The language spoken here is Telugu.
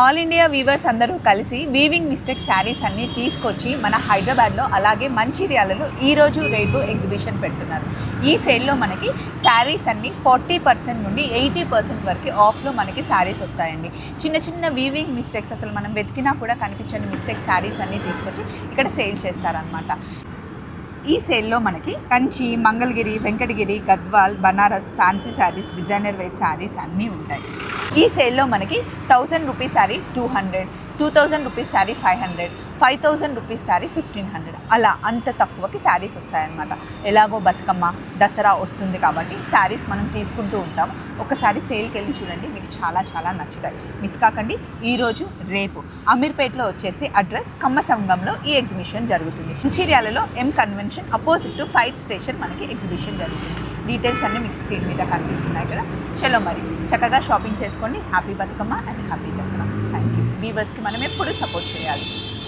ఆల్ ఇండియా వీవర్స్ అందరూ కలిసి వీవింగ్ మిస్టేక్ శారీస్ అన్నీ తీసుకొచ్చి మన హైదరాబాద్లో అలాగే మంచిర్యాలలో ఈరోజు రేపు ఎగ్జిబిషన్ పెడుతున్నారు. ఈ సేల్లో మనకి శారీస్ అన్నీ 40% నుండి 80% వరకు ఆఫ్లో మనకి శారీస్ వస్తాయండి. చిన్న చిన్న వీవింగ్ మిస్టేక్స్ అసలు మనం వెతికినా కూడా కనిపించని మిస్టేక్ శారీస్ అన్నీ తీసుకొచ్చి ఇక్కడ సేల్ చేస్తారనమాట. ఈ సేల్లో మనకి Kanchi, Mangalagiri, Venkatagiri, Gadwal, Banaras, fancy saris, designer wear saris అన్నీ ఉంటాయి. ఈ సేల్లో మనకి 1000 rupees sari 200, 2000 rupees sari 500, 5000 rupees sari 1500, అలా అంత తక్కువకి శారీస్ వస్తాయన్నమాట. ఎలాగో బతుకమ్మ, దసరా వస్తుంది కాబట్టి శారీస్ మనం తీసుకుంటూ ఉంటాము. ఒకసారి సేల్కి వెళ్ళి చూడండి, మీకు చాలా చాలా నచ్చుతాయి. మిస్ కాకండి. ఈరోజు రేపు అమీర్పేట్లో వచ్చేసి అడ్రస్ కమ్మ సంఘంలో ఈ ఎగ్జిబిషన్ జరుగుతుంది. మంచిర్యాలలో M convention opposite to fire station మనకి ఎగ్జిబిషన్ జరుగుతుంది. డీటెయిల్స్ అన్నీ మీకు స్క్రీన్ మీద కనిపిస్తున్నాయి కదా. చలో మరి చక్కగా షాపింగ్ చేసుకోండి. Happy Bathukamma and happy Dussehra. Thank you. వీవర్స్కి మనం ఎప్పుడు సపోర్ట్ చేయాలి.